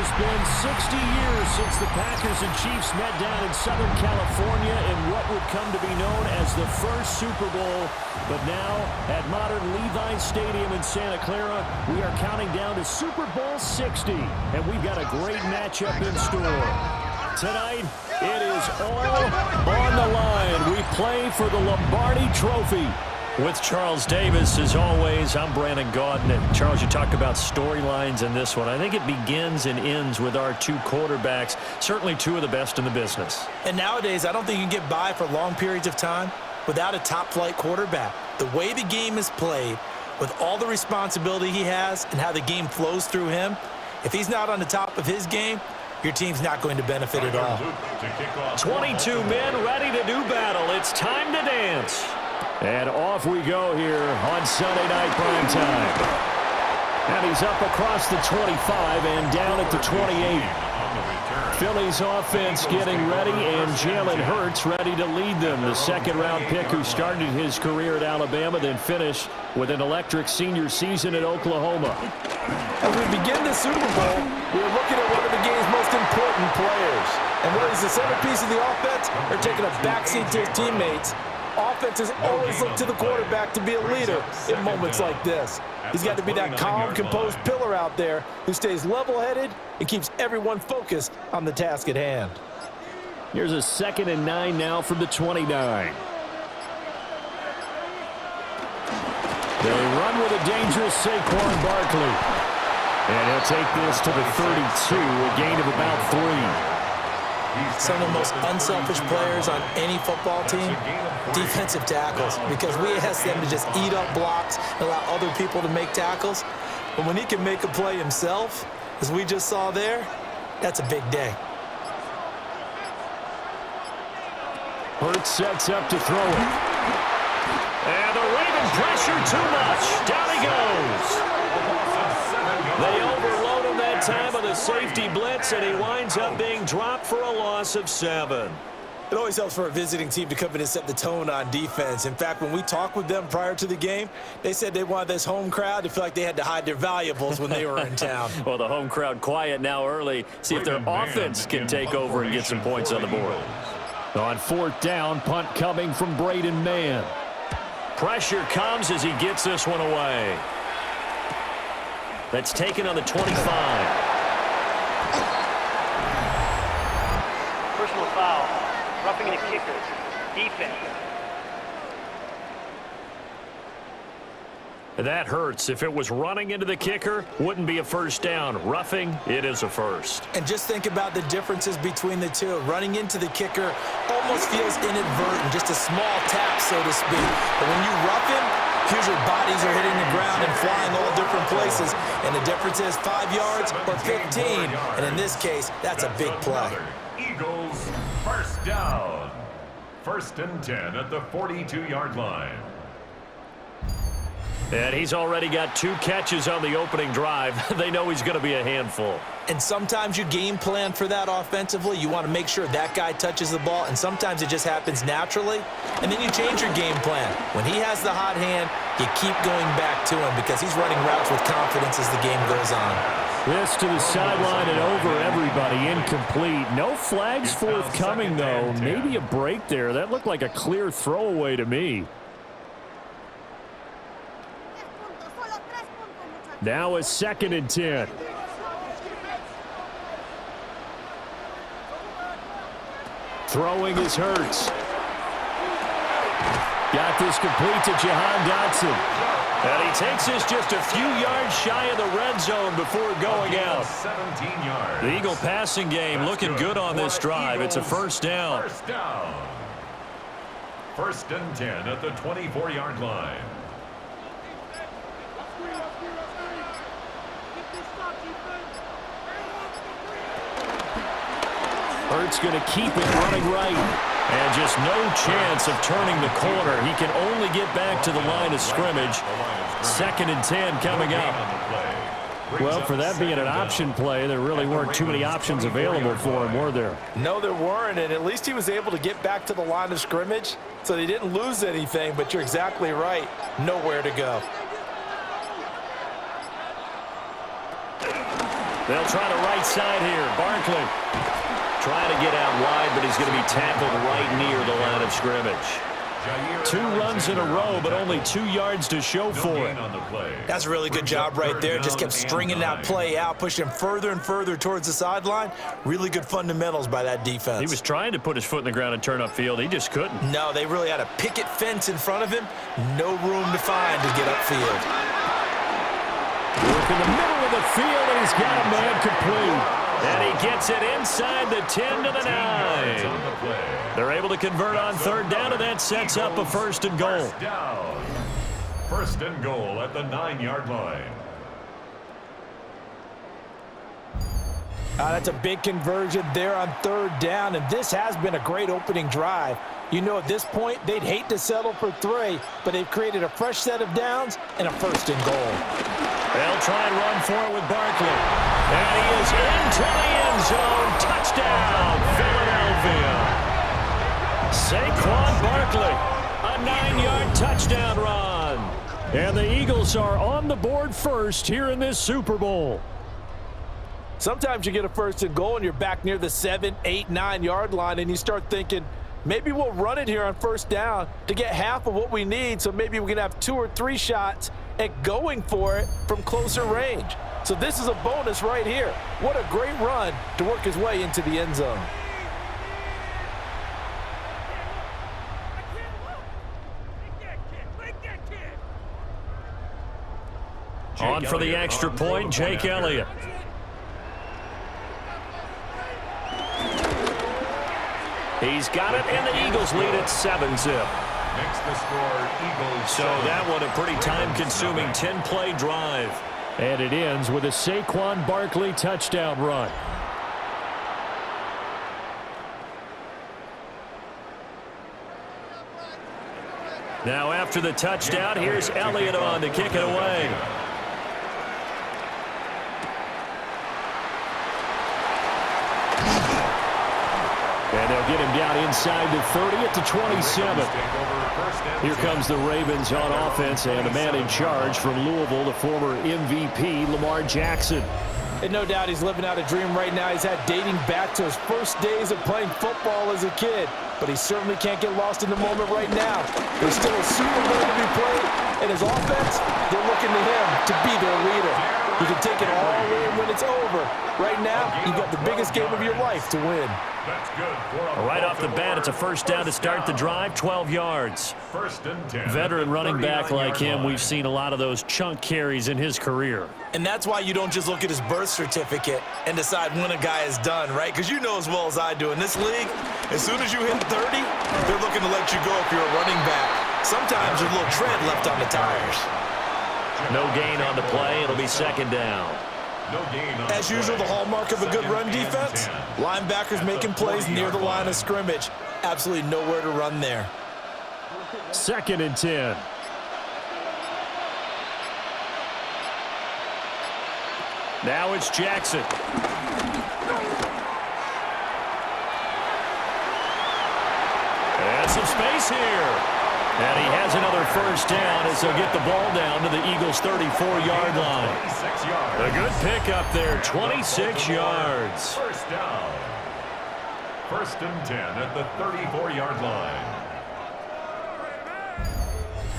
has been 60 years since the Packers and Chiefs met down in Southern California in what would come to be known as the first Super Bowl. But now, at modern Levi's Stadium in Santa Clara, we are counting down to Super Bowl 60. And we've got a great matchup in store. Tonight, it is all on the line. We play for the Lombardi Trophy. With Charles Davis, as always, I'm Brandon Gaudin. And Charles, you talked about storylines in this one. I think it begins and ends with our two quarterbacks, certainly two of the best in the business. And nowadays, I don't think you can get by for long periods of time without a top-flight quarterback. The way the game is played, with all the responsibility he has and how the game flows through him, if he's not on the top of his game, your team's not going to benefit at all. 22 men ready to do battle. It's time to dance. And off we go here on Sunday Night Prime Time. And he's up across the 25 and down at the 28. Philly's offense getting ready, and Jalen Hurts ready to lead them. The second-round pick who started his career at Alabama, then finished with an electric senior season at Oklahoma. As we begin the Super Bowl, we're looking at one of the game's most important players. And whether he's the centerpiece of the offense or taking a backseat to his teammates, offenses always look to the quarterback to be a leader in moments like this. He's got to be that calm, composed pillar out there who stays level-headed and keeps everyone focused on the task at hand. Here's a 2nd and 9 now from the 29. They run with a dangerous Saquon Barkley. And he'll take this to the 32, a gain of about 3. Some of the most unselfish players on any football team, defensive tackles, because we ask them to just eat up blocks and allow other people to make tackles. But when he can make a play himself, as we just saw there, that's a big day. Hurts sets up to throw it. And the Raven pressure too much. Down he goes. They overload him that time with a safety blitz, and he winds up being dropped for a loss of 7. It always helps for a visiting team to come in and set the tone on defense. In fact, when we talked with them prior to the game, they said they wanted this home crowd to feel like they had to hide their valuables when they were in town. Well, the home crowd quiet now early. See if their offense can take over and get some points on the board. On 4th down, punt coming from Braden Mann. Pressure comes as he gets this one away. That's taken on the 25. Personal foul. Roughing the kicker. Defense. That hurts. If it was running into the kicker, wouldn't be a first down. Roughing, it is a first. And just think about the differences between the two. Running into the kicker almost feels inadvertent, just a small tap, so to speak. But when you rough him, usually bodies are hitting the ground and flying all different places. And the difference is 5 yards or 15. And in this case, that's a big play. Eagles, first down. 1st and 10 at the 42-yard line. And he's already got 2 catches on the opening drive. They know he's going to be a handful. And sometimes you game plan for that offensively. You want to make sure that guy touches the ball, and sometimes it just happens naturally. And then you change your game plan. When he has the hot hand, you keep going back to him because he's running routes with confidence as the game goes on. This to the sideline and over everybody. Incomplete. No flags forthcoming, though. Maybe a break there. That looked like a clear throwaway to me. Now a 2nd and 10. Throwing is Hurts. Got this complete to Jahan Dotson. And he takes this just a few yards shy of the red zone before going out. 17 yards. The Eagle passing game looking good on this drive. It's a first down. 1st and 10 at the 24-yard line. Hurts going to keep it running right. And just no chance of turning the corner. He can only get back to the line of scrimmage. 2nd and 10 coming up. Well, for that being an option play, there really weren't too many options available for him, were there? No, there weren't, and at least he was able to get back to the line of scrimmage, so they didn't lose anything, but you're exactly right. Nowhere to go. They'll try the right side here. Barkley trying to get out wide, but he's going to be tackled right near the line of scrimmage. 2 runs in a row, but only 2 yards to show for it. That's a really good job right there. Just kept stringing that play out, pushing him further and further towards the sideline. Really good fundamentals by that defense. He was trying to put his foot in the ground and turn upfield. He just couldn't. No, they really had a picket fence in front of him. No room to find to get upfield. Work in the middle of the field, and he's got a man complete. And he gets it inside the 10 to the 9. They're able to convert on 3rd down, and that sets up a 1st and goal. First and goal at the 9-yard line. That's a big conversion there on 3rd down, and this has been a great opening drive. You know, at this point, they'd hate to settle for 3, but they've created a fresh set of downs and a 1st and goal. They'll try and run for it with Barkley. And he is into the end zone. Touchdown, Philadelphia. Saquon Barkley, a 9-yard touchdown run. And the Eagles are on the board first here in this Super Bowl. Sometimes you get a 1st and goal and you're back near the 7, 8, 9-yard line, and you start thinking, maybe we'll run it here on 1st down to get half of what we need, so maybe we can have 2 or 3 shots at going for it from closer range. So this is a bonus right here. What a great run to work his way into the end zone. On for the extra point, Jake Elliott. He's got it, and the Eagles lead at 7-zip. Makes the score Eagles. So that one a pretty time-consuming 10-play drive. And it ends with a Saquon Barkley touchdown run. Now after the touchdown, here's Elliott on to kick it away. And they'll get him down inside the 30 at the 27. Here comes the Ravens on offense, and the man in charge from Louisville, the former MVP, Lamar Jackson. And no doubt he's living out a dream right now. He's had dating back to his first days of playing football as a kid. But he certainly can't get lost in the moment right now. There's still a Super Bowl to be played, and his offense, they're looking to him to be their leader. He can take it all away when it's over. Right now, you've got the biggest game of your life to win. That's good. Right off the bat, it's a 1st down to start the drive, 12 yards. 1st and 10. Veteran running back like him, we've seen a lot of those chunk carries in his career. And that's why you don't just look at his birth certificate and decide when a guy is done, right? Because you know as well as I do, in this league, as soon as you hit 30, they're looking to let you go if you're a running back. Sometimes there's a little tread left on the tires. No gain on the play. It'll be 2nd down. As usual, the hallmark of a good run defense, linebackers making plays near the line of scrimmage. Absolutely nowhere to run there. 2nd and 10. Now it's Jackson. And some space here. And he has another 1st down as they'll get the ball down to the Eagles' 34-yard line. A good pickup there, 26 yards. 1st down. 1st and 10 at the 34-yard line.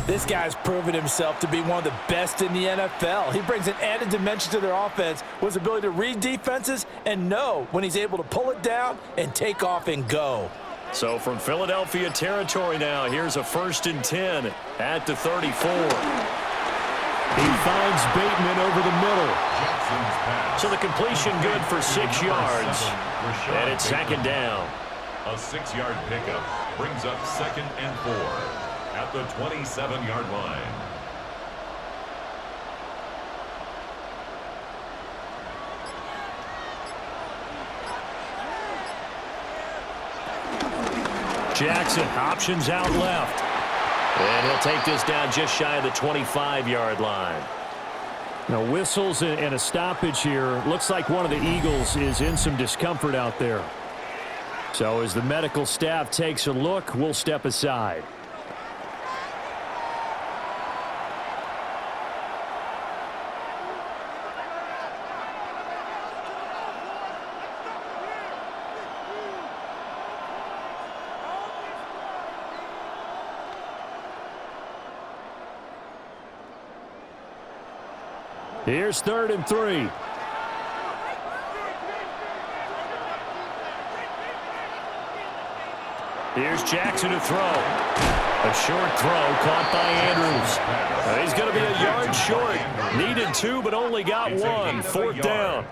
This guy's proven himself to be one of the best in the NFL. He brings an added dimension to their offense with his ability to read defenses and know when he's able to pull it down and take off and go. So from Philadelphia territory now, here's a 1st and 10 at the 34. He finds Bateman over the middle. So the completion good for 6 yards. And it's 2nd down. A 6-yard pickup brings up 2nd and 4 at the 27-yard line. Jackson options out left. And he'll take this down just shy of the 25-yard line. Now whistles and a stoppage here. Looks like one of the Eagles is in some discomfort out there. So as the medical staff takes a look, we'll step aside. Here's 3rd and 3. Here's Jackson to throw. A short throw caught by Andrews. He's going to be a yard short. Needed 2, but only got 1. 4th down.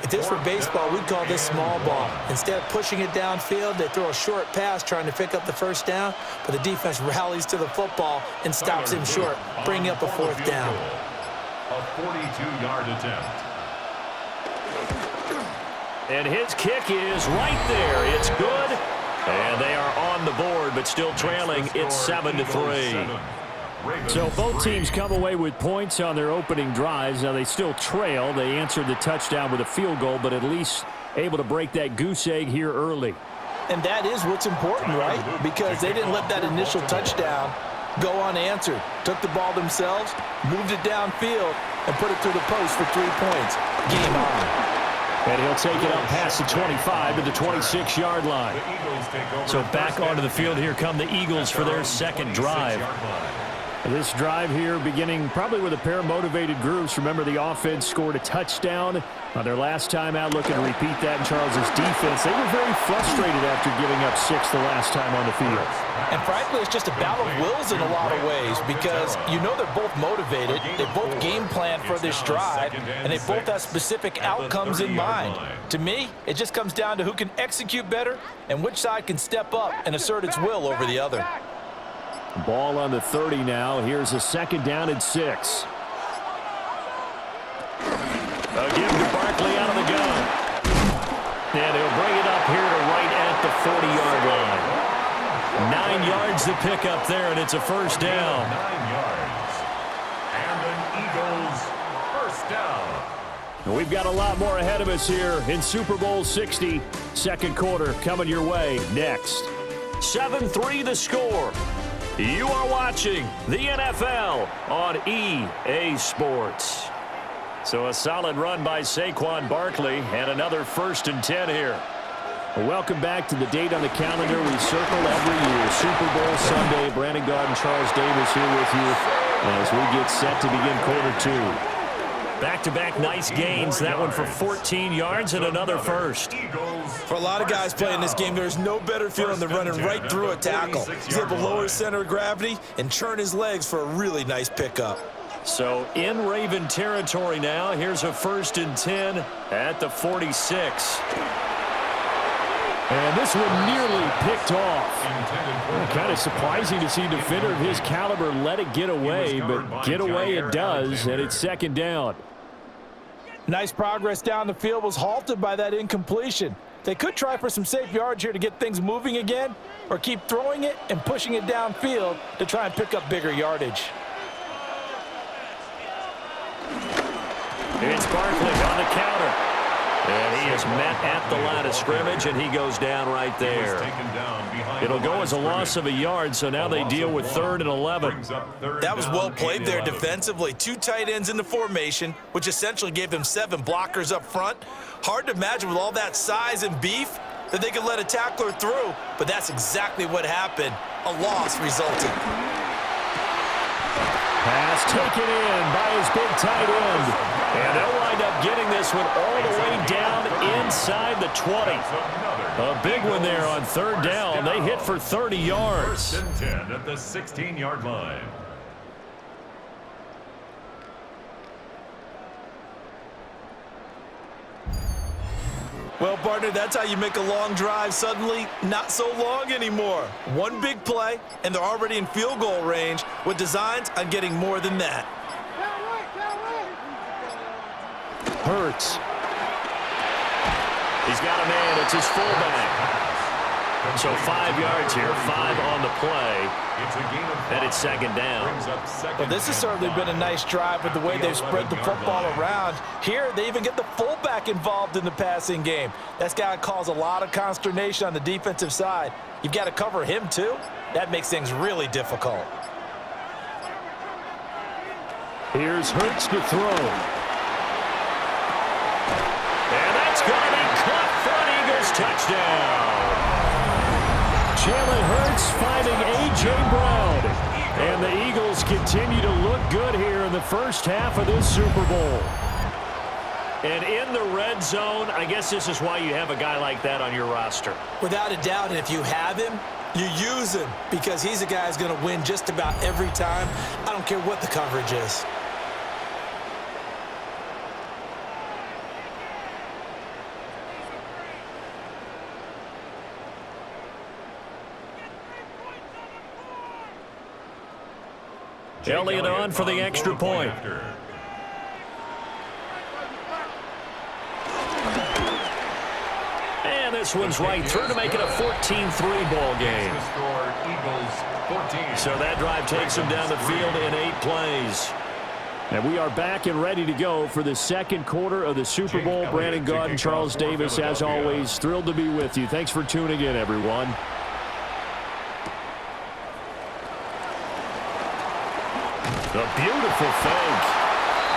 If this were baseball, we'd call this small ball. Instead of pushing it downfield, they throw a short pass trying to pick up the 1st down, but the defense rallies to the football and stops him short, bringing up a 4th down. A 42-yard attempt. And his kick is right there. It's good. And they are on the board, but still trailing. It's 7-3. So both teams come away with points on their opening drives. Now they still trail. They answered the touchdown with a field goal, but at least able to break that goose egg here early. And that is what's important, right? Because they didn't let that initial touchdown go unanswered. Took the ball themselves, moved it downfield, and put it through the post for 3 points. Game on. And he'll take it up past the 25 to the 26-yard line. So back onto the field, here come the Eagles for their second drive. This drive here beginning probably with a pair of motivated groups. Remember, the offense scored a touchdown on their last time out, looking to repeat that in Charles's defense. They were very frustrated after giving up 6 the last time on the field. And frankly, it's just a battle of wills in a lot of ways because you know they're both motivated, they both game plan for this drive, and they both have specific outcomes in mind. To me, it just comes down to who can execute better and which side can step up and assert its will over the other. Ball on the 30 now. Here's a 2nd down and 6. A give to Barkley out of the gun. And he'll bring it up here to right at the 40-yard line. 9 yards to pick up there, and it's a 1st down. 9 yards. And an Eagles 1st down. We've got a lot more ahead of us here in Super Bowl 60. Second quarter coming your way next. 7-3 the score. You are watching the NFL on EA Sports. So a solid run by Saquon Barkley and another 1st and 10 here. Welcome back to the date on the calendar we circle every year. Super Bowl Sunday. Brandon Garden, Charles Davis here with you as we get set to begin quarter 2. Back-to-back nice gains. That one for 14 yards and another 1st. For a lot of guys playing this game, there's no better feeling than running right through a tackle. He's able to lower his center of gravity and churn his legs for a really nice pickup. So in Raven territory now. Here's a 1st and 10 at the 46. And this one nearly picked off. Kind of surprising to see a defender of his caliber let it get away, but get away it does, and it's 2nd down. Nice progress down the field was halted by that incompletion. They could try for some safe yards here to get things moving again, or keep throwing it and pushing it downfield to try and pick up bigger yardage. It's Barkley on the counter. And he is met at the line of scrimmage, and he goes down right there. It'll go as a loss of a yard, so now they deal with 3rd and 11. That was well played there defensively. 2 tight ends in the formation, which essentially gave them 7 blockers up front. Hard to imagine with all that size and beef that they could let a tackler through, but that's exactly what happened. A loss resulted. Pass taken in by his big tight end. And they'll wind up getting this one all the way down inside the 20. A big one there on 3rd down. They hit for 30 yards. 1st and 10 at the 16-yard line. Well, partner, that's how you make a long drive suddenly not so long anymore. One big play, and they're already in field goal range with designs on getting more than that. Hurts. He's got a man. It's his fullback. So 5 yards here, 5 on the play. And it's 2nd down. Well, this has certainly been a nice drive with the way they've spread the football around. Here, they even get the fullback involved in the passing game. That's got to cause a lot of consternation on the defensive side. You've got to cover him, too. That makes things really difficult. Here's Hurts to throw. And that's going to be caught for an Eagles touchdown. Jalen Hurts finding A.J. Brown. And the Eagles continue to look good here in the first half of this Super Bowl. And in the red zone, I guess this is why you have a guy like that on your roster. Without a doubt, and if you have him, you use him because he's a guy who's going to win just about every time. I don't care what the coverage is. Elliott on for the extra point. And this one's right through to make it a 14-3 ball game. So that drive takes them down the field in 8 plays. And we are back and ready to go for the second quarter of the Super Bowl. Brandon Gaudin, Charles Davis, as always, thrilled to be with you. Thanks for tuning in, everyone. A beautiful fake.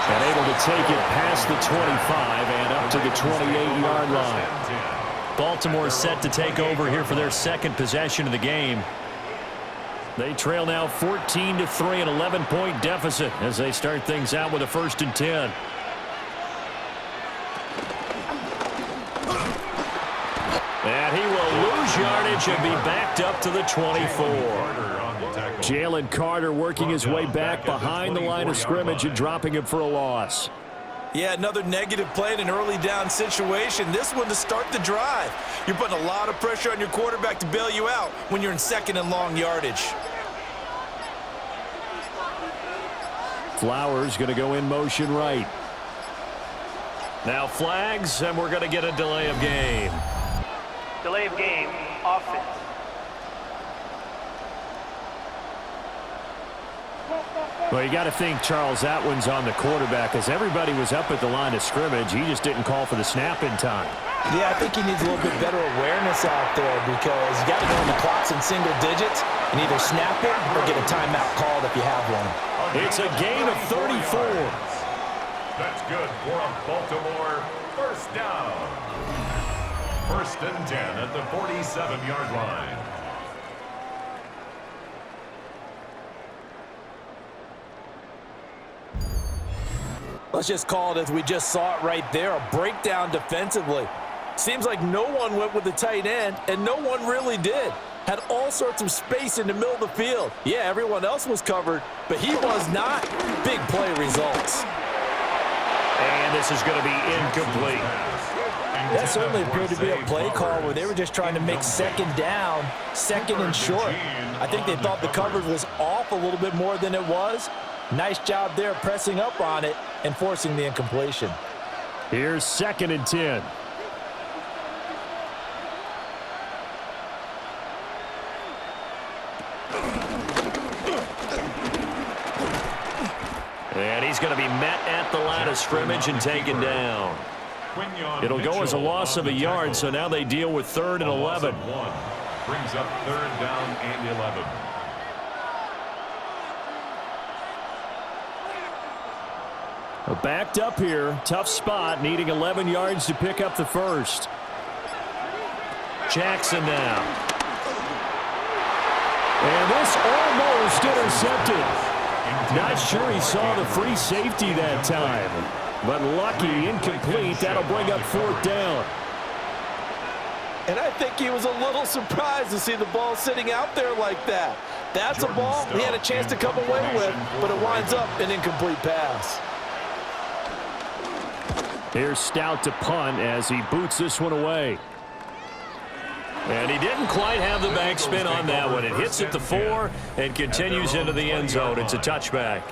And able to take it past the 25 and up to the 28-yard line. Baltimore set to take over here for their second possession of the game. They trail now 14-3, an 11-point deficit as they start things out with a 1st and 10. And he will lose yardage and be backed up to the 24. Jalen Carter working his way back behind the line of scrimmage and dropping him for a loss. Yeah, another negative play in an early down situation. This one to start the drive. You're putting a lot of pressure on your quarterback to bail you out when you're in 2nd and long yardage. Flowers going to go in motion right. Now flags, and we're going to get a delay of game. Delay of game, offense. Well, you got to think, Charles, that one's on the quarterback as everybody was up at the line of scrimmage. He just didn't call for the snap in time. Yeah, I think he needs a little bit better awareness out there because you got to know when the clock's in single digits and either snap it or get a timeout called if you have one. It's a gain of 34. That's good for a Baltimore 1st down. 1st and 10 at the 47-yard line. Let's just call it as we just saw it right there, a breakdown defensively. Seems like no one went with the tight end, and no one really did. Had all sorts of space in the middle of the field. Yeah, everyone else was covered, but he was not. Big play results. And this is going to be incomplete. That certainly appeared to be a play call where they were just trying to make 2nd down, 2nd and short. I think they thought the coverage was off a little bit more than it was. Nice job there pressing up on it and forcing the incompletion. Here's 2nd and 10. And he's going to be met at the line of scrimmage and taken down. It'll go as a loss of a yard, so now they deal with 3rd and 11. Brings up 3rd down and 11. Backed up here, tough spot, needing 11 yards to pick up the 1st. Jackson now. And this almost intercepted. Not sure he saw the free safety that time. But lucky, incomplete. That'll bring up 4th down. And I think he was a little surprised to see the ball sitting out there like that. That's a ball he had a chance to come away with, but it winds up an incomplete pass. Here's Stout to punt as he boots this one away. And he didn't quite have the backspin on that one. It hits at the 4 and continues into the end zone. It's a touchback.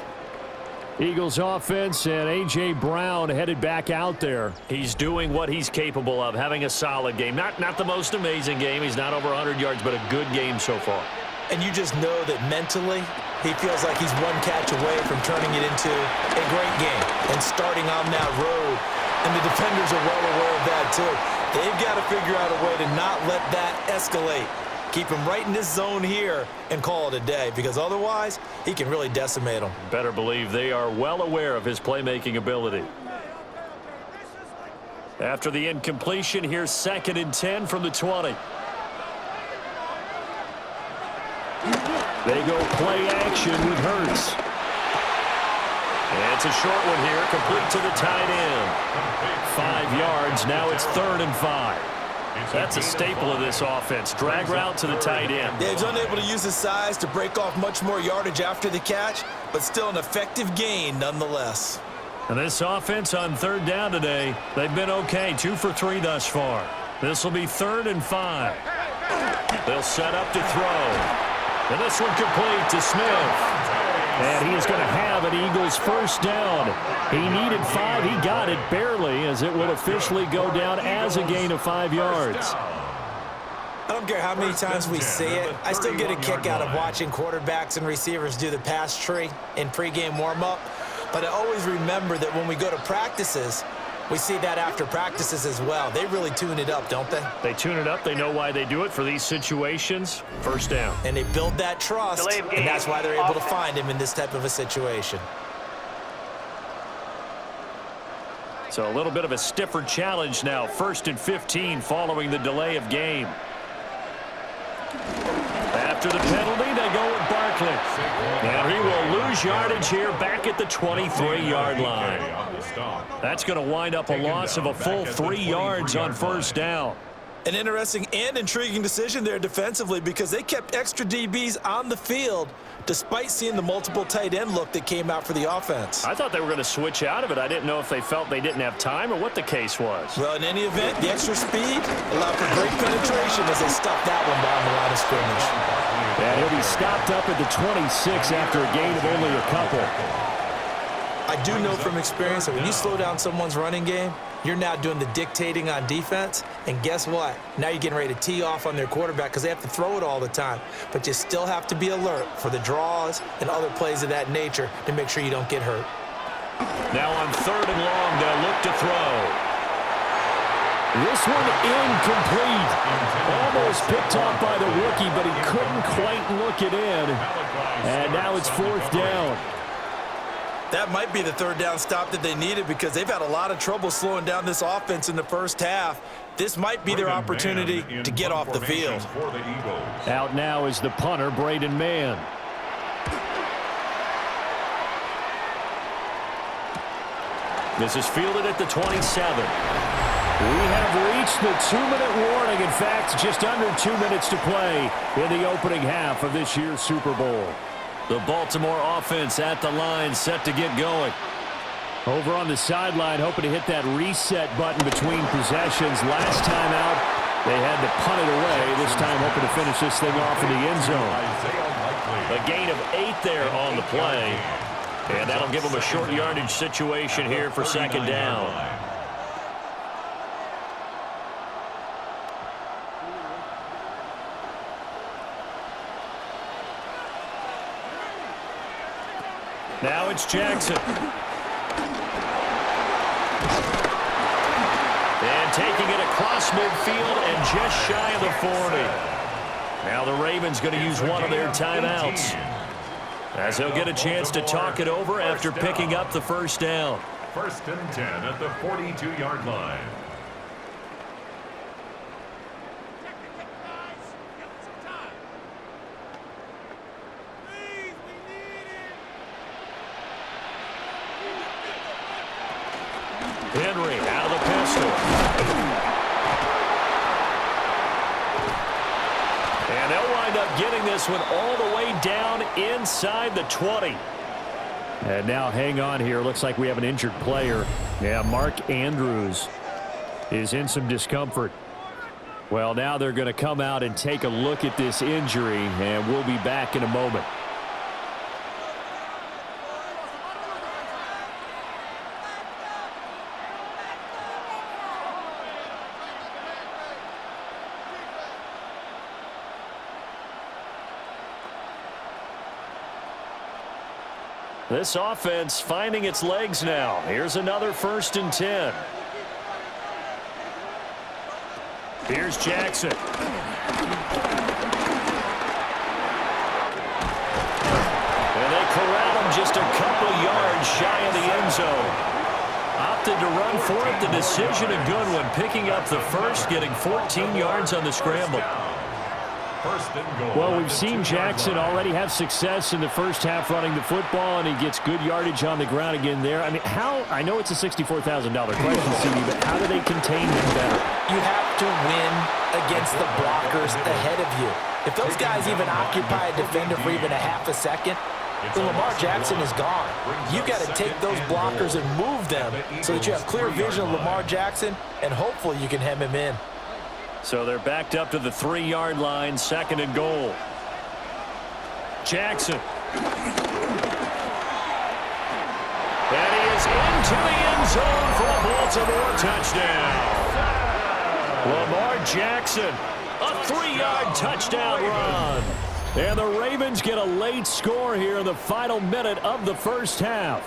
Eagles offense and A.J. Brown headed back out there. He's doing what he's capable of, having a solid game. Not the most amazing game. He's not over 100 yards, but a good game so far. And you just know that mentally he feels like he's one catch away from turning it into a great game and starting on that road. And the defenders are well aware of that too. They've got to figure out a way to not let that escalate. Keep him right in this zone here and call it a day, because otherwise he can really decimate them. Better believe they are well aware of his playmaking ability. After the incompletion, here's 2nd and 10 from the 20. They go play action with Hurts. And it's a short one here, complete to the tight end. 5 yards, now it's 3rd and 5. That's a staple of this offense. Drag route to the tight end. Yeah, he's unable to use his size to break off much more yardage after the catch, but still an effective gain nonetheless. And this offense on 3rd down today, they've been okay, 2 for 3 thus far. This will be 3rd and 5. They'll set up to throw. And this one complete to Smith. And he is going to have an Eagles first down. He needed 5. He got it barely, as it will officially go down as a gain of 5 yards. I don't care how many times we see it. I still get a kick out of watching quarterbacks and receivers do the pass tree in pregame warm-up. But I always remember that when we go to practices, we see that after practices as well. They really tune it up, don't they? They tune it up. They know why they do it for these situations. First down. And they build that trust, and that's why they're able to find him in this type of a situation. So a little bit of a stiffer challenge now. 1st and 15 following the delay of game. After the penalty, they go with Barkley. And he will lose yardage here back at the 23-yard line. That's going to wind up a loss of a full 3 yards on first down. An interesting and intriguing decision there defensively, because they kept extra DBs on the field despite seeing the multiple tight end look that came out for the offense. I thought they were going to switch out of it. I didn't know if they felt they didn't have time or what the case was. Well, in any event, the extra speed allowed for great penetration as they stopped that one behind the line of scrimmage. And he'll be stopped up at the 26 after a gain of only a couple. I do know from experience that when you slow down someone's running game, you're now doing the dictating on defense, and guess what? Now you're getting ready to tee off on their quarterback because they have to throw it all the time. But you still have to be alert for the draws and other plays of that nature to make sure you don't get hurt. Now on 3rd and long, they'll look to throw. This one incomplete. Almost picked off by the rookie, but he couldn't quite look it in. And now it's 4th down. That might be the 3rd down stop that they needed, because they've had a lot of trouble slowing down this offense in the first half. This might be their opportunity to get off the field. Out now is the punter, Braden Mann. This is fielded at the 27. We have reached the 2-minute warning. In fact, just under 2 minutes to play in the opening half of this year's Super Bowl. The Baltimore offense at the line, set to get going. Over on the sideline, hoping to hit that reset button between possessions. Last time out, they had to punt it away. This time, hoping to finish this thing off in the end zone. A gain of 8 there on the play. And that'll give them a short yardage situation here for 2nd down. Now it's Jackson. And taking it across midfield and just shy of the 40. Now the Ravens going to use one of their timeouts, as they'll get a chance to talk it over after picking up the first down. 1st and 10 at the 42-yard line. Henry out of the pistol. And they'll wind up getting this one all the way down inside the 20. And now hang on here. Looks like we have an injured player. Yeah, Mark Andrews is in some discomfort. Well, now they're going to come out and take a look at this injury, and we'll be back in a moment. This offense finding its legs now. Here's another 1st and 10. Here's Jackson. And they corral him just a couple yards shy of the end zone. Opted to run for it. The decision a good one. Picking up the first, getting 14 yards on the scramble. First and goal. Well, we've seen Jackson already have success in the first half running the football, and he gets good yardage on the ground again there. I mean, I know it's a $64,000 question, CD, but how do they contain him better? You have to win against the blockers ahead of you. If those guys even occupy a defender for even a half a second, then Lamar Jackson is gone. You've got to take those blockers and move them so that you have clear vision of Lamar Jackson, and hopefully you can hem him in. So they're backed up to the 3-yard line, second and goal. Jackson. And he is into the end zone for a Baltimore touchdown. Lamar Jackson, a 3-yard touchdown run. And the Ravens get a late score here in the final minute of the first half.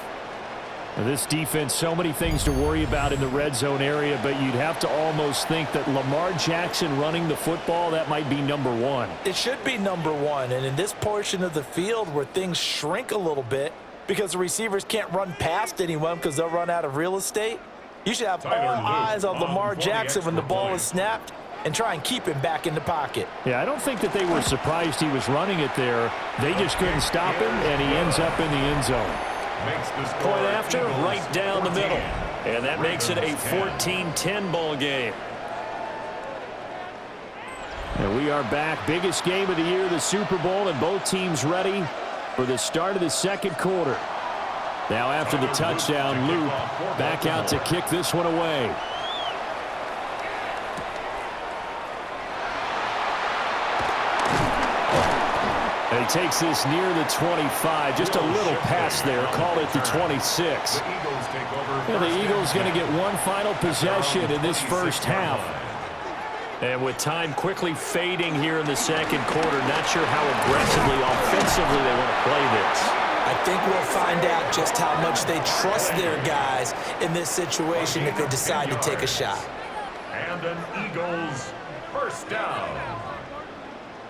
Now, this defense, so many things to worry about in the red zone area, but you'd have to almost think that Lamar Jackson running the football, that might be number one. It should be number one, and in this portion of the field where things shrink a little bit because the receivers can't run past anyone because they'll run out of real estate, you should have all eyes on Lamar Jackson when the ball is snapped and try and keep him back in the pocket. Yeah, I don't think that they were surprised he was running it there. They just couldn't stop him, and he ends up in the end zone. Point after, right down the middle. And that makes it a 14-10 ball game. And we are back. Biggest game of the year, the Super Bowl, and both teams ready for the start of the second quarter. Now after the touchdown, Luke back out to kick this one away. And he takes this near the 25. Just a little pass there. Call it the 26. And the Eagles going to get one final possession in this first half. And with time quickly fading here in the second quarter, not sure how aggressively, offensively they want to play this. I think we'll find out just how much they trust their guys in this situation if they decide to take a shot. And an Eagles first down.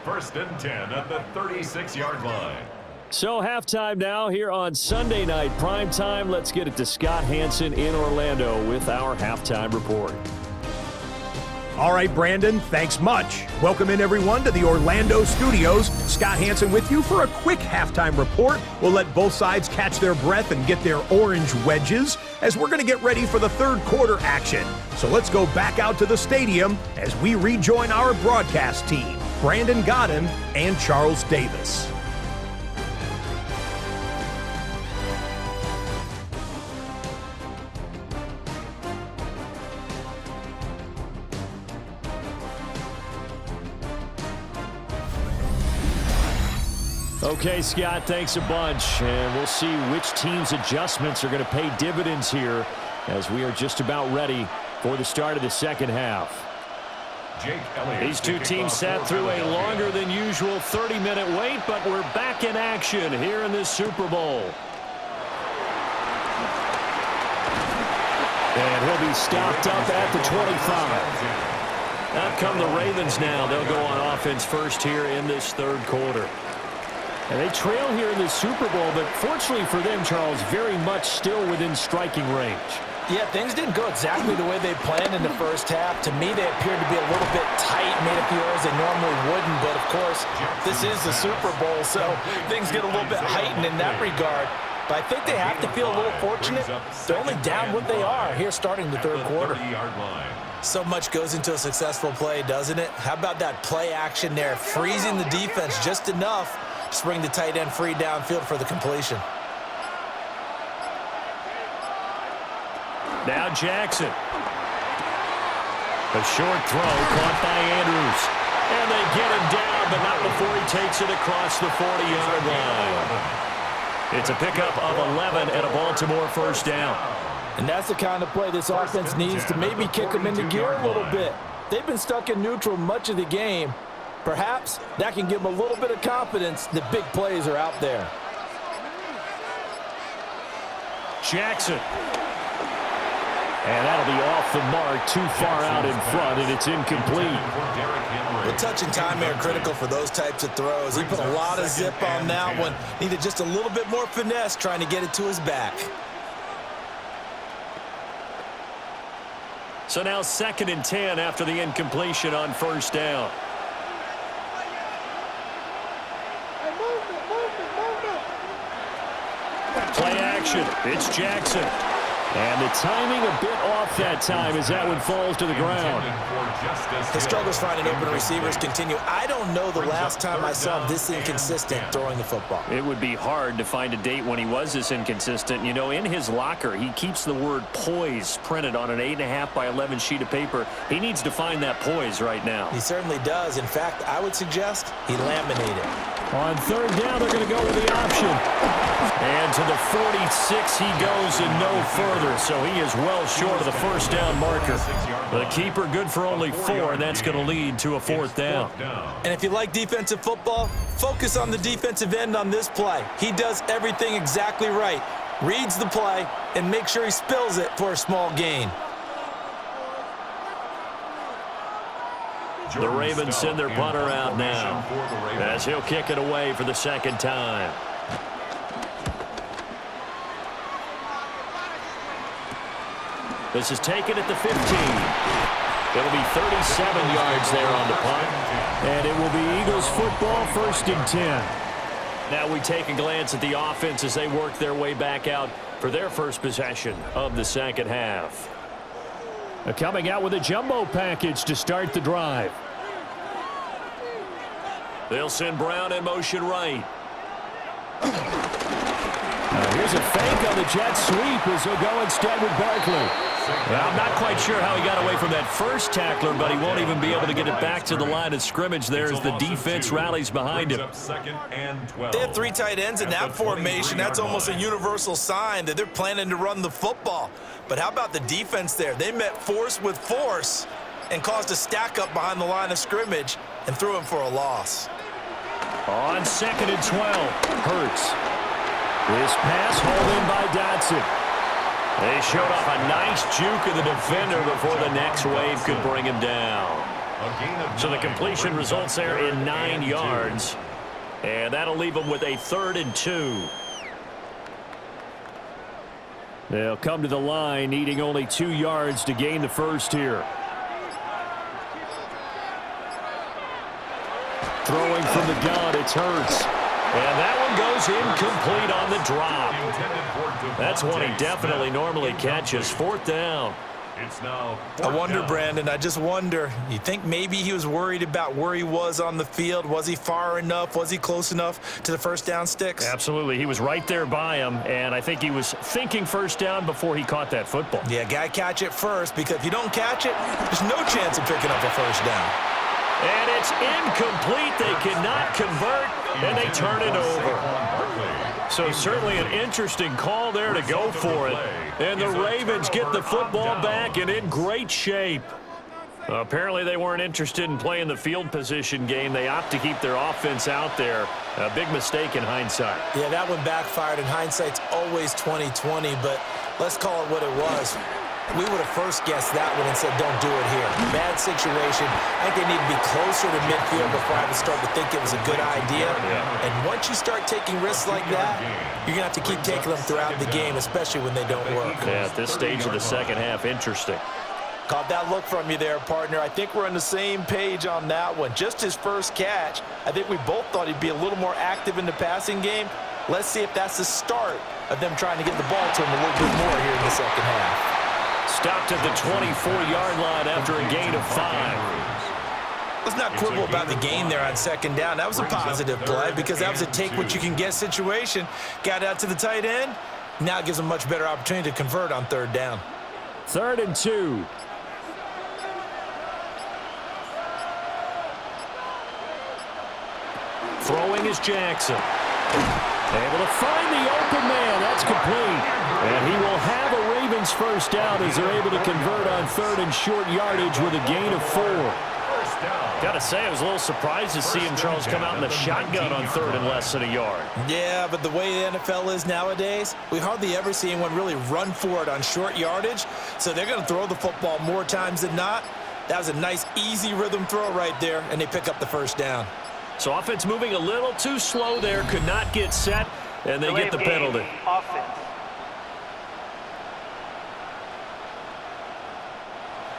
First and 10 at the 36-yard line. So halftime now here on Sunday Night Primetime. Let's get it to Scott Hansen in Orlando with our halftime report. All right, Brandon, thanks much. Welcome in, everyone, to the Orlando studios. Scott Hansen with you for a quick halftime report. We'll let both sides catch their breath and get their orange wedges as we're going to get ready for the third quarter action. So let's go back out to the stadium as we rejoin our broadcast team, Brandon Godden and Charles Davis. Okay, Scott, thanks a bunch. And we'll see which team's adjustments are going to pay dividends here as we are just about ready for the start of the second half. These two teams sat through a longer than usual 30-minute wait, but we're back in action here in this Super Bowl. And he'll be stopped up at the 25. Out come the Ravens now. They'll go on offense first here in this third quarter. And they trail here in this Super Bowl, but fortunately for them, Charles, very much still within striking range. Yeah, things didn't go exactly the way they planned in the first half. To me, they appeared to be a little bit tight, made a few errors they normally wouldn't. But, of course, this is the Super Bowl, so things get a little bit heightened in that regard. But I think they have to feel a little fortunate. They're only down what they are here starting the third quarter. So much goes into a successful play, doesn't it? How about that play action there, freezing the defense just enough to bring the tight end free downfield for the completion. Now Jackson. A short throw caught by Andrews. And they get him down, but not before he takes it across the 40-yard line. It's a pickup of 11 and a Baltimore first down. And that's the kind of play this offense needs to maybe kick them into gear a little bit. They've been stuck in neutral much of the game. Perhaps that can give them a little bit of confidence that big plays are out there. Jackson. And that'll be off the mark, too far out in front, and it's incomplete. The touch and time are critical for those types of throws. He put a lot of zip on that one. Needed just a little bit more finesse trying to get it to his back. So now 2nd and 10 after the incompletion on first down. Play action. It's Jackson. And the timing a bit off that time as that one falls to the ground. His struggles finding open receivers continue. I don't know the last time I saw this inconsistent throwing the football. It would be hard to find a date when he was this inconsistent. You know, in his locker, he keeps the word poise printed on an 8.5 by 11 sheet of paper. He needs to find that poise right now. He certainly does. In fact, I would suggest he laminated. On third down, they're going to go with the option. And to the 46 he goes and no further, so he is well short of the first down marker. The keeper good for only 4, and that's going to lead to a 4th down. And if you like defensive football, focus on the defensive end on this play. He does everything exactly right. Reads the play and makes sure he spills it for a small gain. The Ravens send their punter out now as he'll kick it away for the second time. This is taken at the 15. It'll be 37 yards there on the punt. And it will be Eagles football, 1st and 10. Now we take a glance at the offense as they work their way back out for their first possession of the second half. Coming out with a jumbo package to start the drive. They'll send Brown in motion right. Here's a fake on the jet sweep as he'll go instead with Barkley. Well, I'm not quite sure how he got away from that first tackler, but he won't even be able to get it back to the line of scrimmage there as the defense rallies behind him. They have 3 tight ends in that formation. That's almost a universal sign that they're planning to run the football. But how about the defense there? They met force with force and caused a stack up behind the line of scrimmage and threw him for a loss. On 2nd and 12, Hurts. This pass hauled in by Dotson. They showed off a nice juke of the defender before the next wave could bring him down. So the completion results there in 9 yards. And that'll leave them with a 3rd and 2. They'll come to the line needing only 2 yards to gain the first here. Throwing from the gun, it's Hurts. And that one goes incomplete on the drop. That's one he definitely normally catches. 4th down. I wonder, Brandon, I just wonder. You think maybe he was worried about where he was on the field? Was he far enough? Was he close enough to the first down sticks? Absolutely. He was right there by him, and I think he was thinking first down before he caught that football. Yeah, got to catch it first, because if you don't catch it, there's no chance of picking up a first down. And it's incomplete. They cannot convert, and they turn it over. So certainly an interesting call there to go for it. And the Ravens get the football back and in great shape. Apparently they weren't interested in playing the field position game. They opt to keep their offense out there. A big mistake in hindsight. Yeah, that one backfired. In hindsight's always 20/20, but let's call it what it was. We would have first guessed that one and said, don't do it here. Bad situation. I think they need to be closer to midfield before I would start to think it was a good idea. And once you start taking risks like that, you're going to have to keep taking them throughout the game, especially when they don't work. Yeah, at this stage of the second half, interesting. Caught that look from you there, partner. I think we're on the same page on that one. Just his first catch, I think we both thought he'd be a little more active in the passing game. Let's see if that's the start of them trying to get the ball to him a little bit more here in the second half. Stopped at the 24-yard line after a gain of 5. Let's not quibble about the gain there on second down. That was a positive play because that was a take-what-you-can-get situation. Got out to the tight end. Now it gives them a much better opportunity to convert on 3rd down. 3rd and 2. Throwing is Jackson. Able to find the open man. That's complete. And he will have a Ravens first down as they're able to convert on 3rd and short yardage with a gain of 4. Got to say, I was a little surprised to see him, Charles, come out in the shotgun on 3rd and less than a yard. Yeah, but the way the NFL is nowadays, we hardly ever see anyone really run for it on short yardage. So they're going to throw the football more times than not. That was a nice, easy rhythm throw right there, and they pick up the first down. So offense moving a little too slow there, could not get set, and they get the penalty. Offense.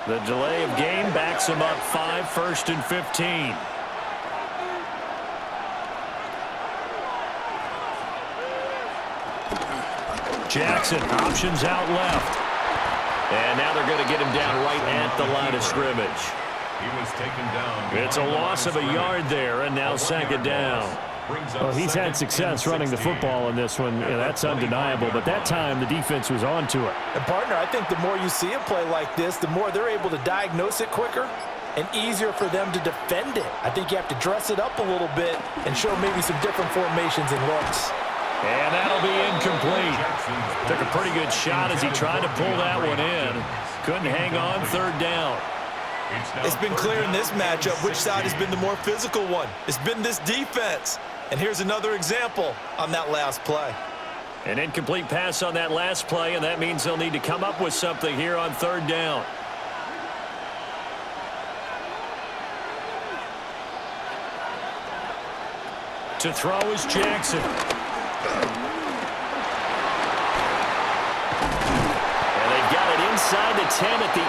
The delay of game backs them up 5, 1st and 15. Jackson, options out left. And now they're going to get him down right at the line of scrimmage. He was taken down. It's a loss of a yard there, and now second down. Well, he's had success running the football in this one. Yeah, that's undeniable, but that time the defense was on to it. And, partner, I think the more you see a play like this, the more they're able to diagnose it quicker and easier for them to defend it. I think you have to dress it up a little bit and show maybe some different formations and looks. And that'll be incomplete. Took a pretty good shot as he tried to pull that one in. Couldn't hang on, third down. It's been clear in this matchup which side has been the more physical one. It's been this defense. And here's another example on that last play. An incomplete pass on that last play, and that means they'll need to come up with something here on third down. To throw is Jackson. And they've got it inside the 10 at the 8.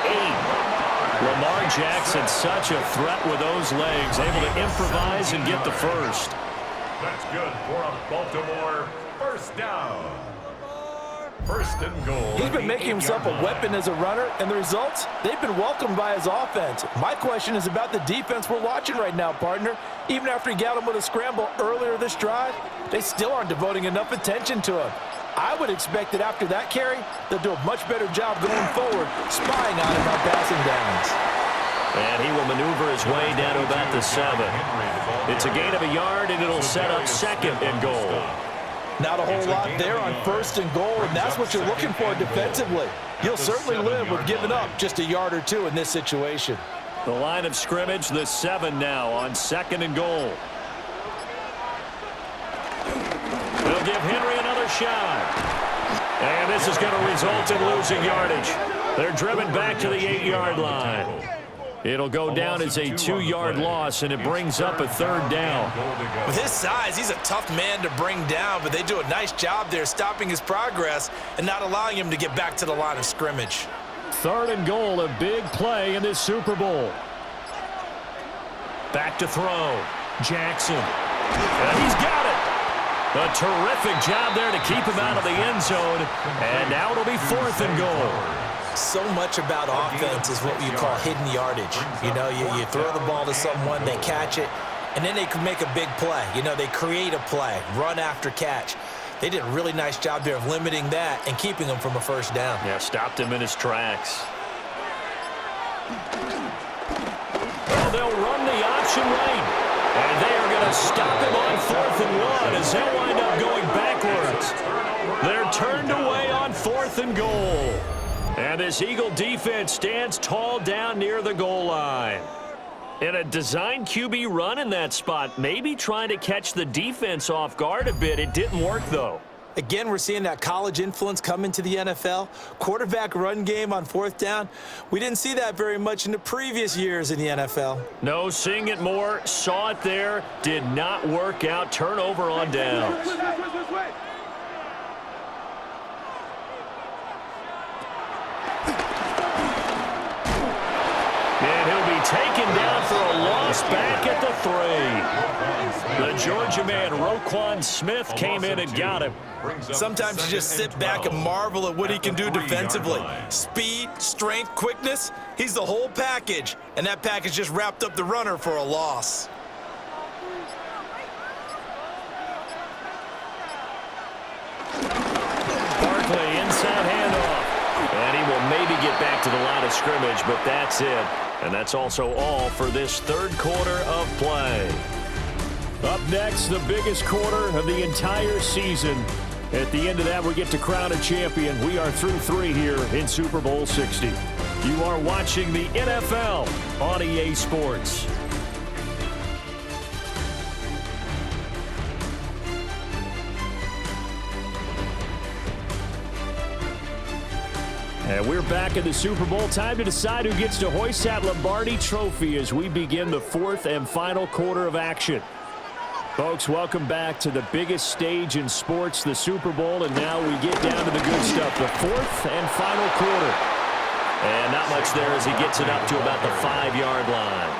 Lamar Jackson, such a threat with those legs, able to improvise and get the first. That's good for a Baltimore first down. First and goal. He's been making himself a weapon as a runner, and the results, they've been welcomed by his offense. My question is about the defense we're watching right now, partner. Even after he got him with a scramble earlier this drive, they still aren't devoting enough attention to him. I would expect that after that carry, they'll do a much better job going forward, spying on him on passing downs. And he will maneuver his way down to about the 7. It's a gain of a yard, and it'll set up second and goal. Not a whole lot there on first and goal, and that's what you're looking for defensively. You'll certainly live with giving up just a yard or two in this situation. The line of scrimmage, the 7 now on second and goal. They'll give Henry another shot. And this is going to result in losing yardage. They're driven back to the 8-yard line. It'll go down as a 2-yard loss, and it brings up a third down. With his size, he's a tough man to bring down, but they do a nice job there stopping his progress and not allowing him to get back to the line of scrimmage. Third and goal, a big play in this Super Bowl. Back to throw. Jackson. And he's got it. A terrific job there to keep him out of the end zone. And now it'll be fourth and goal. So much about offense is what you call hidden yardage. You know, you throw the ball to someone, they catch it, and then they can make a big play. You know, they create a play, run after catch. They did a really nice job there of limiting that and keeping him from a first down. Yeah, stopped him in his tracks. Oh, they'll run the option lane. And they are going to stop him on fourth and 1 as they'll wind up going backwards. They're turned away on fourth and goal. And this Eagle defense stands tall down near the goal line. And a design QB run in that spot, maybe trying to catch the defense off guard a bit. It didn't work, though. Again, we're seeing that college influence come into the NFL. Quarterback run game on fourth down. We didn't see that very much in the previous years in the NFL. No, seeing it more, saw it there, did not work out. Turnover on downs. And he'll be taken down for a loss back at the 3. The Georgia man, Roquan Smith, came in and got him. Sometimes you just sit back and marvel at what he can do defensively. Speed, strength, quickness, he's the whole package. And that package just wrapped up the runner for a loss. Barkley, inside handoff. And he will maybe get back to the line of scrimmage, but that's it. And that's also all for this third quarter of play. Up next, the biggest quarter of the entire season. At the end of that, we get to crown a champion. We are through 3 here in Super Bowl 60. You are watching the NFL on EA Sports. And we're back in the Super Bowl. Time to decide who gets to hoist that Lombardi trophy as we begin the fourth and final quarter of action. Folks, welcome back to the biggest stage in sports, the Super Bowl, and now we get down to the good stuff, the fourth and final quarter. And not much there as he gets it up to about the 5-yard line.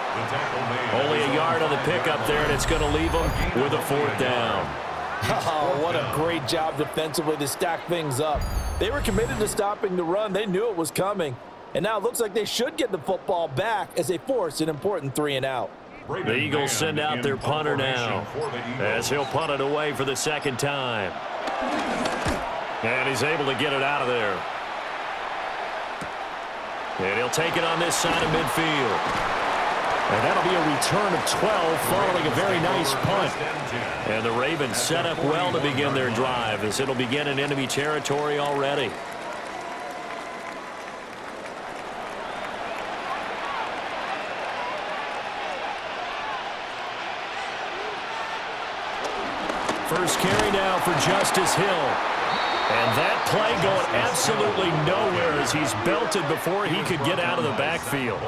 Only a yard on the pickup there, and it's going to leave him with a fourth down. Oh, what a great job defensively to stack things up. They were committed to stopping the run. They knew it was coming. And now it looks like they should get the football back as they force an important 3-and-out. The Eagles send out their punter now as he'll punt it away for the second time. And he's able to get it out of there. And he'll take it on this side of midfield. And that'll be a return of 12 following a very nice punt. And the Ravens set up well to begin their drive as it'll begin in enemy territory already. First carry now for Justice Hill. And that play going absolutely nowhere as he's belted before he could get out of the backfield.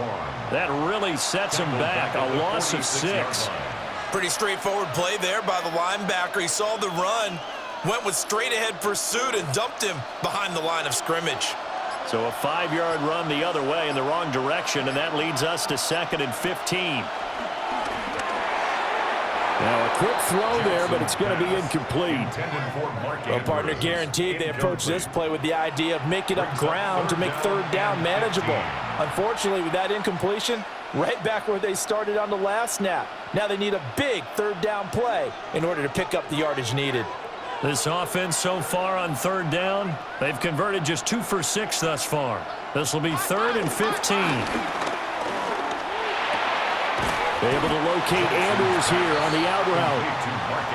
That really sets him back, a loss of 6. Pretty straightforward play there by the linebacker. He saw the run, went with straight-ahead pursuit, and dumped him behind the line of scrimmage. So a 5-yard run the other way in the wrong direction, and that leads us to 2nd and 15. Now a quick throw there, but it's going to be incomplete. Well, partner, guaranteed they approach this play with the idea of making up ground to make 3rd down manageable. Unfortunately, with that incompletion, right back where they started on the last snap. Now they need a big 3rd down play in order to pick up the yardage needed. This offense so far on 3rd down, they've converted just 2 for 6 thus far. This will be 3rd and 15. Able to locate Andrews here on the out route.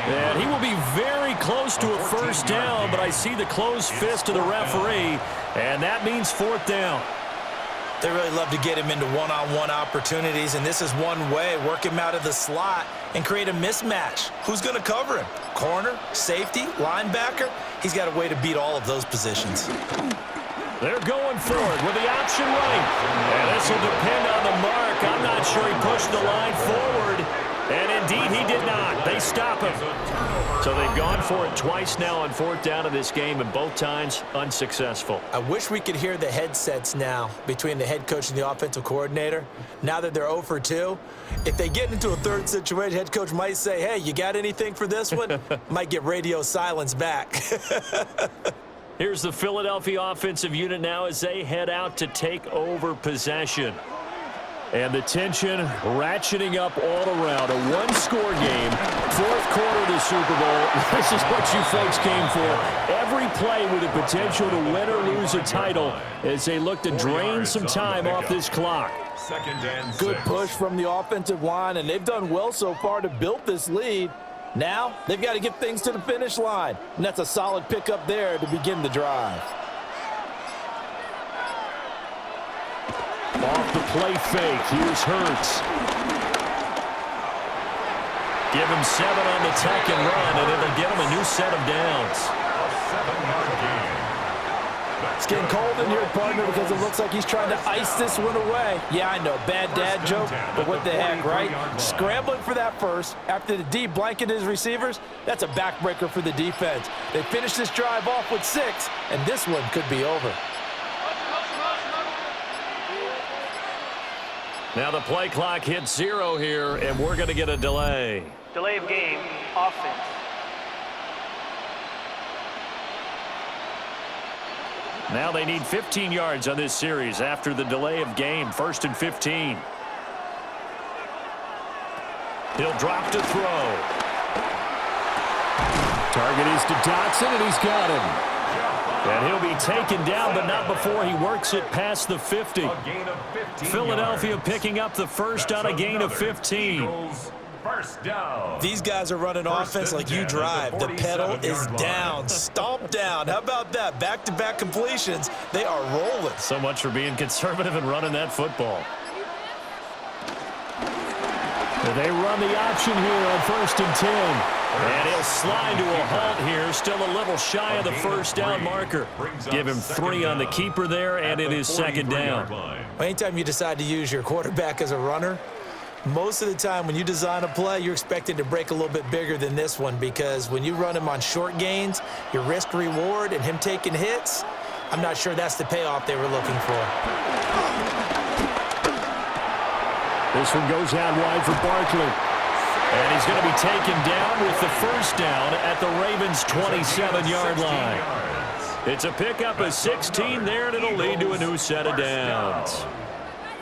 And he will be very close to a 1st down, but I see the closed fist of the referee, and that means 4th down. They really love to get him into one-on-one opportunities, and this is one way. Work him out of the slot and create a mismatch. Who's going to cover him? Corner, safety, linebacker? He's got a way to beat all of those positions. They're going for it with the option right. And this will depend on the mark. I'm not sure he pushed the line forward. And indeed, he did not. They stop him. So they've gone for it twice now on 4th down in this game, and both times unsuccessful. I wish we could hear the headsets now between the head coach and the offensive coordinator. Now that they're 0 for 2, if they get into a 3rd situation, head coach might say, hey, you got anything for this one? Might get radio silence back. Here's the Philadelphia offensive unit now as they head out to take over possession. And the tension ratcheting up all around. A 1-score game, 4th quarter of the Super Bowl. This is what you folks came for. Every play with the potential to win or lose a title as they look to drain some time off this clock. Good push from the offensive line, and they've done well so far to build this lead. Now, they've got to get things to the finish line, and that's a solid pickup there to begin the drive. Off the play fake, here's Hurts. Give him 7 on the tuck and run, and it'll get him a new set of downs. A 7-yard gain. It's getting cold in here, partner, because it looks like he's trying to ice this one away. Yeah, I know, bad dad joke, but what the heck, right? Scrambling for that first after the D blanketed his receivers, that's a backbreaker for the defense. They finish this drive off with 6, and this one could be over. Now the play clock hits 0 here, and we're going to get a delay. Delay of game, offense. Now they need 15 yards on this series after the delay of game. 1st and 15. He'll drop to throw. Target is to Dotson, and he's got him. And he'll be taken down, but not before he works it past the 50. Philadelphia picking up the first on a gain of 15. First down. These guys are running offense like you drive. The pedal is down, stomped down. How about that? Back-to-back completions. They are rolling. So much for being conservative and running that football. They run the option here on 1st and 10. And he'll slide to a halt here, still a little shy of the 1st down marker. Give him 3 on the keeper there, and it is 2nd down. Anytime you decide to use your quarterback as a runner, most of the time when you design a play, you're expected to break a little bit bigger than this one, because when you run him on short gains, your risk-reward and him taking hits, I'm not sure that's the payoff they were looking for. This one goes out wide for Barkley. And he's going to be taken down with the first down at the Ravens' 27-yard line. It's a pickup of 16 there, and it'll lead to a new set of downs.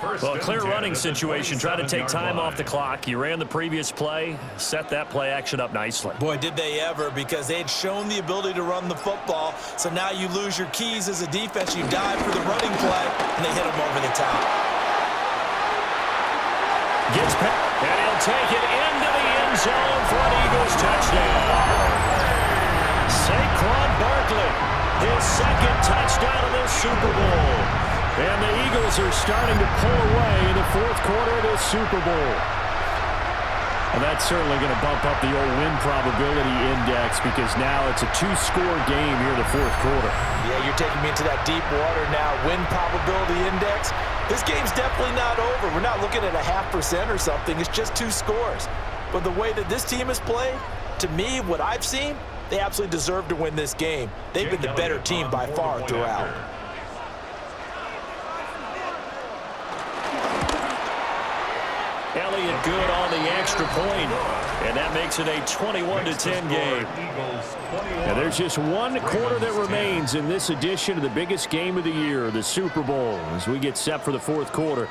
Well, a clear running situation. Try to take time off the clock. You ran the previous play, set that play action up nicely. Boy, did they ever, because they had shown the ability to run the football. So now you lose your keys as a defense. You dive for the running play, and they hit them over the top. Gets back, and he'll take it into the end zone for an Eagles touchdown. Saquon Barkley, his second touchdown of this Super Bowl. And the Eagles are starting to pull away in the fourth quarter of this Super Bowl. And that's certainly going to bump up the old win probability index, because now it's a two-score game here in the fourth quarter. Yeah, you're taking me into that deep water now. Win probability index. This game's definitely not over. We're not looking at a 0.5% or something. It's just 2 scores. But the way that this team has played, to me, what I've seen, they absolutely deserve to win this game. They've been the better team by far throughout. Elliott good on the extra point, and that makes it a 21-10 game. And there's just one quarter that remains in this edition of the biggest game of the year, the Super Bowl, as we get set for the fourth quarter.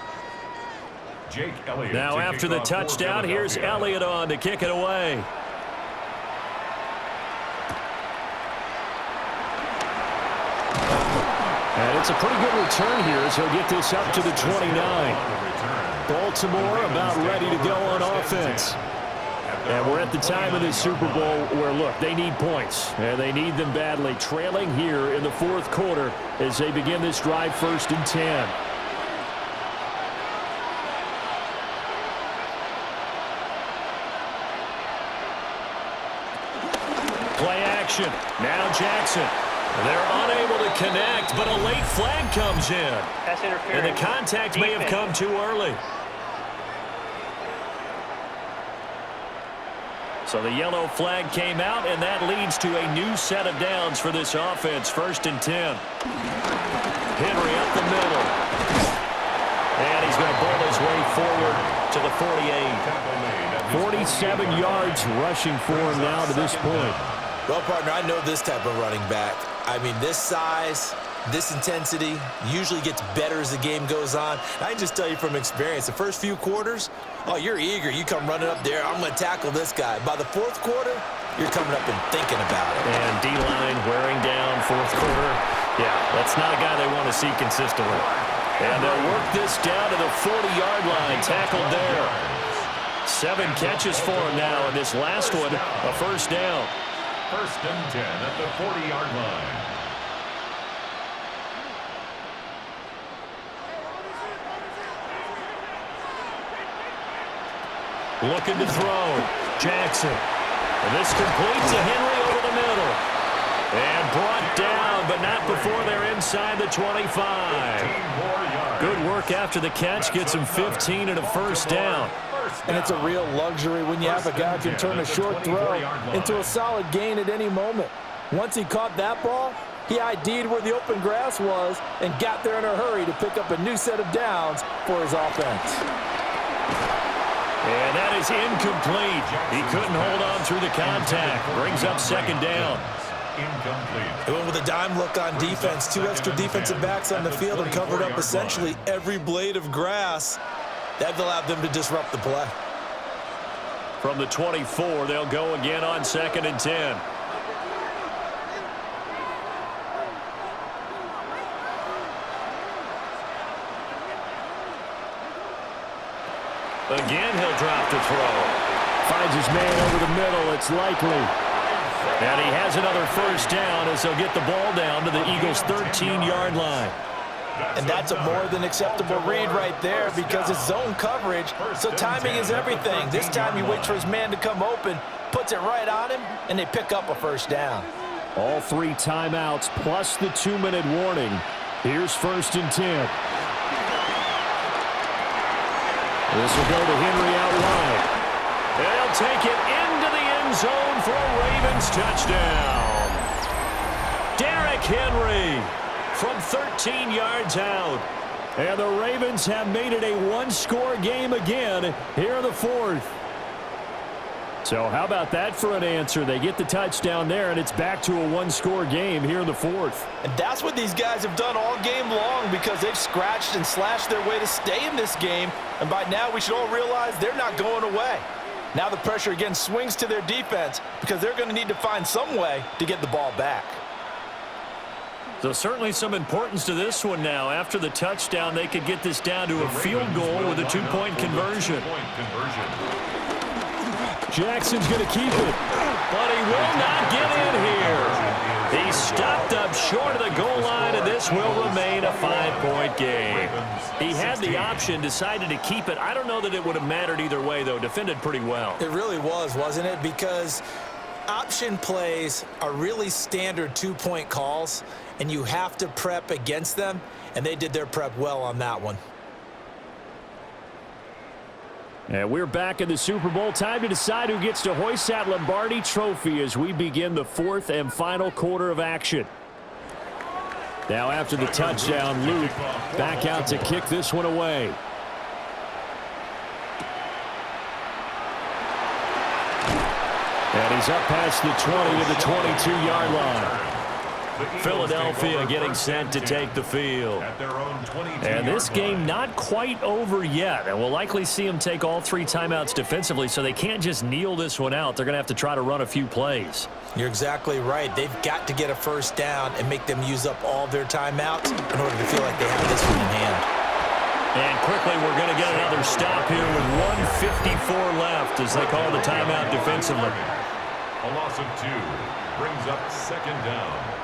Now after the touchdown, here's Elliott on to kick it away. And it's a pretty good return here as he'll get this up to the 29. Baltimore about ready to go on offense. And we're at the time of this Super Bowl where, look, they need points. And they need them badly. Trailing here in the fourth quarter as they begin this drive, 1st and 10. Play action. Now Jackson. They're unable to connect, but a late flag comes in. That's interference. And the contact may have come too early. So the yellow flag came out, and that leads to a new set of downs for this offense. 1st and 10. Henry up the middle. And he's going to bowl his way forward to the 48. 47 yards rushing for him now to this point. Well, partner, I know this type of running back. I mean, this size, this intensity usually gets better as the game goes on. I can just tell you from experience, the first few quarters, oh, you're eager. You come running up there, I'm going to tackle this guy. By the fourth quarter, you're coming up and thinking about it. And D-line wearing down fourth quarter. Yeah, that's not a guy they want to see consistently. And they'll work this down to the 40-yard line, tackled there. 7 catches for him now, and this last one, a first down. 1st and 10 at the 40-yard line. Looking to throw. Jackson. And this complete to Henry over the middle. And brought down, but not before they're inside the 25. Good work after the catch. Gets him 15 and a first down. And it's a real luxury when you have a guy who can turn a short throw into a solid gain at any moment. Once he caught that ball, he ID'd where the open grass was and got there in a hurry to pick up a new set of downs for his offense. And that is incomplete. He couldn't hold on through the contact. Brings up 2nd down. They went with a dime look on defense. 2 extra defensive backs on the field and covered up essentially every blade of grass. That allowed them to disrupt the play. From the 24, they'll go again on 2nd and 10. Again, he'll drop the throw. Finds his man over the middle. It's likely. And he has another first down as they'll get the ball down to the Eagles' 13-yard line. And that's a more than acceptable read right there because it's zone coverage, so timing is everything. This time he waits for his man to come open, puts it right on him, and they pick up a first down. All 3 timeouts plus the 2-minute warning. Here's 1st and 10. This will go to Henry out wide. They'll take it into the end zone for a Ravens touchdown. Derrick Henry from 13 yards out. And the Ravens have made it a 1-score game again here in the fourth. So how about that for an answer? They get the touchdown there, and it's back to a one-score game here in the fourth. And that's what these guys have done all game long because they've scratched and slashed their way to stay in this game. And by now, we should all realize they're not going away. Now the pressure again swings to their defense because they're going to need to find some way to get the ball back. So certainly some importance to this one now. After the touchdown, they could get this down to a field goal with a two-point conversion. Jackson's going to keep it, but he will not get in here. He stopped up short of the goal line, and this will remain a 5-point game. He had the option, decided to keep it. I don't know that it would have mattered either way, though. Defended pretty well. It really was, wasn't it? Because option plays are really standard two-point calls, and you have to prep against them, and they did their prep well on that one. And we're back in the Super Bowl. Time to decide who gets to hoist that Lombardi trophy as we begin the fourth and final quarter of action. Now after the touchdown, Luke back out to kick this one away. And he's up past the 20 to the 22-yard line. Philadelphia getting set to take the field. And this game not quite over yet. And we'll likely see them take all three timeouts defensively, so they can't just kneel this one out. They're going to have to try to run a few plays. You're exactly right. They've got to get a first down and make them use up all their timeouts in order to feel like they have this one in hand. And quickly, we're going to get another stop here with 1:54 left as they call the timeout defensively. A loss of 2 brings up second down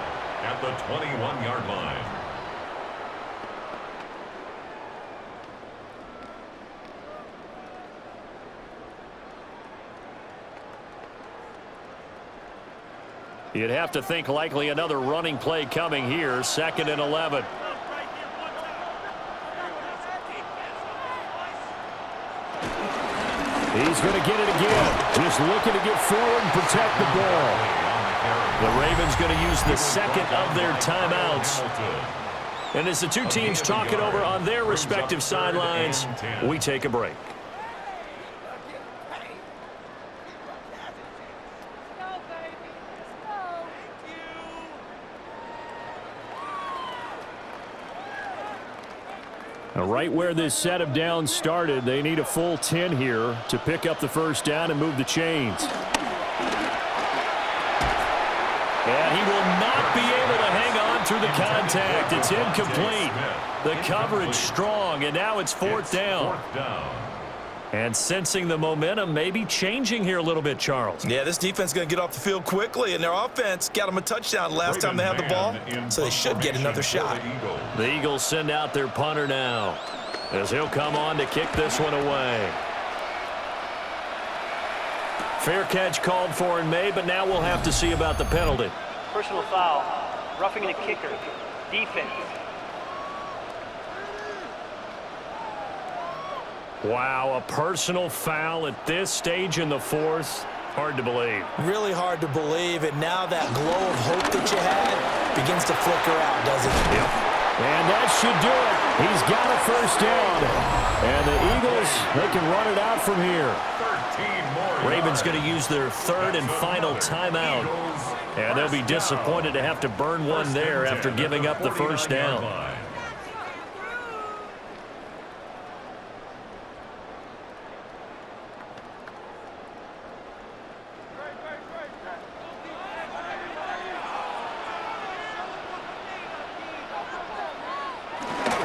at the 21-yard line. You'd have to think likely another running play coming here, 2nd and 11. He's going to get it again. Just looking to get forward and protect the ball. The Ravens going to use the second of their timeouts. And as the two teams talk it over on their respective sidelines, we take a break. Now, right where this set of downs started, they need a full 10 here to pick up the first down and move the chains. And he will not be able to hang on through the contact. It's incomplete. The coverage strong, and now it's fourth down. And sensing the momentum maybe changing here a little bit, Charles. Yeah, this defense is going to get off the field quickly, and their offense got them a touchdown last time they had the ball, so they should get another shot. The Eagles send out their punter now as he'll come on to kick this one away. Fair catch called for and made, but now we'll have to see about the penalty. Personal foul. Roughing the kicker. Defense. Wow, a personal foul at this stage in the fourth. Hard to believe. Really hard to believe, and now that glow of hope that you had begins to flicker out, doesn't it? Yep. And that should do it. He's got a first down. And the Eagles, they can run it out from here. Ravens going to use their third and final timeout. And they'll be disappointed to have to burn one there after giving up the first down.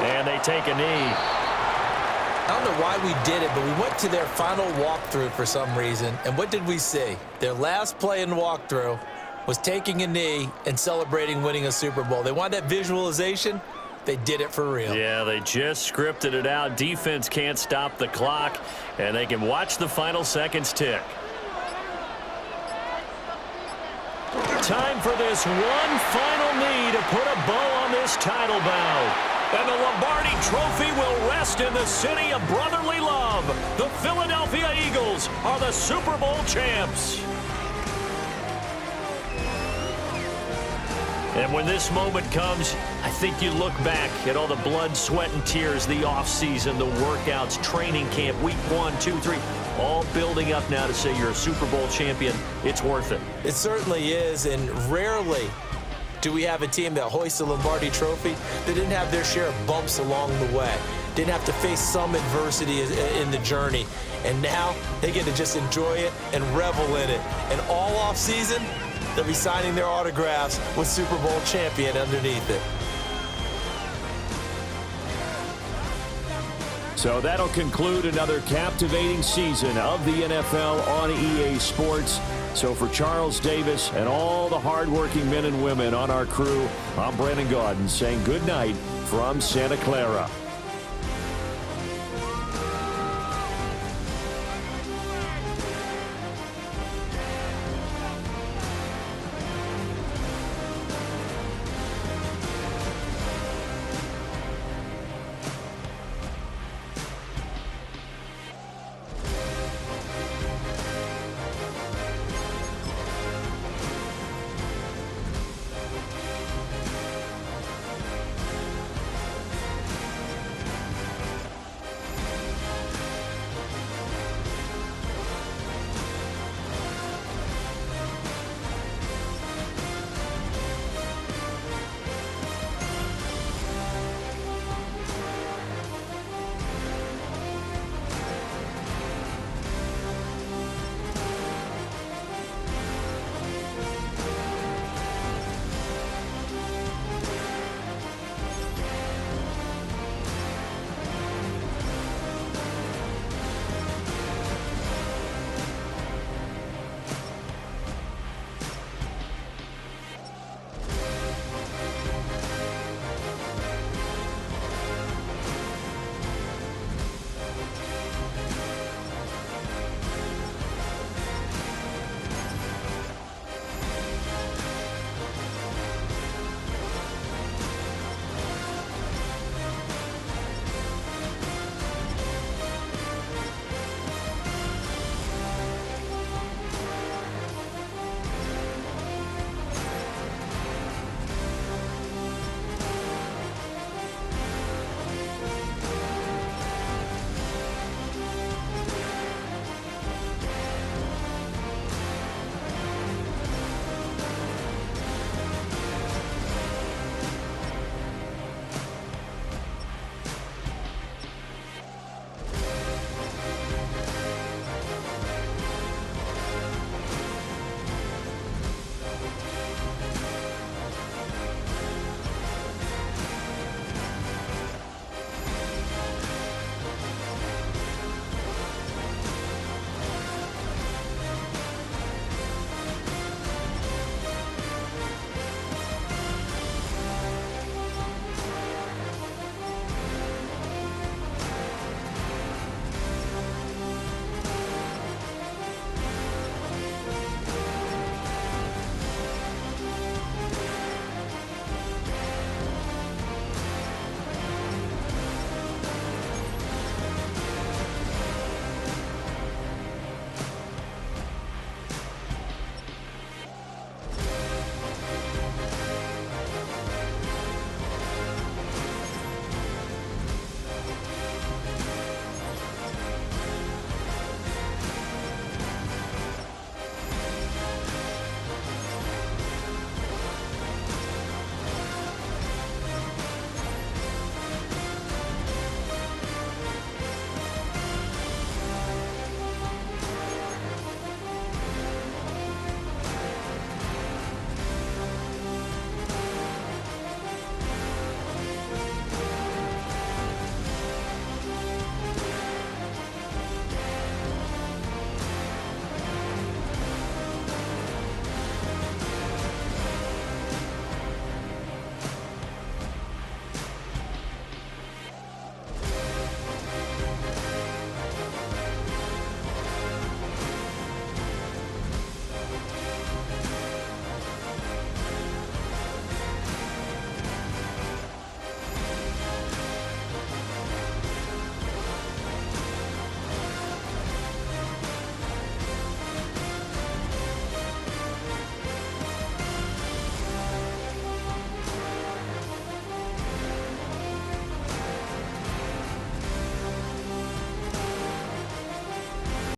And they take a knee. I don't know why we did it, but we went to their final walkthrough for some reason. And what did we see? Their last play in walkthrough was taking a knee and celebrating winning a Super Bowl. They want that visualization. They did it for real. Yeah, they just scripted it out. Defense can't stop the clock, and they can watch the final seconds tick. Time for this one final knee to put a bow on this title bout. And the Lombardi Trophy will rest in the city of brotherly love. The Philadelphia Eagles are the Super Bowl champs. And when this moment comes, I think you look back at all the blood, sweat, and tears, the offseason, the workouts, training camp, week 1, 2, 3, all building up now to say you're a Super Bowl champion. It's worth it. It certainly is, and rarely do we have a team that hoists the Lombardi Trophy that didn't have their share of bumps along the way, didn't have to face some adversity in the journey, and now they get to just enjoy it and revel in it. And all offseason, they'll be signing their autographs with Super Bowl champion underneath it. So that'll conclude another captivating season of the NFL on EA Sports. So for Charles Davis and all the hardworking men and women on our crew, I'm Brandon Gaudin saying good night from Santa Clara.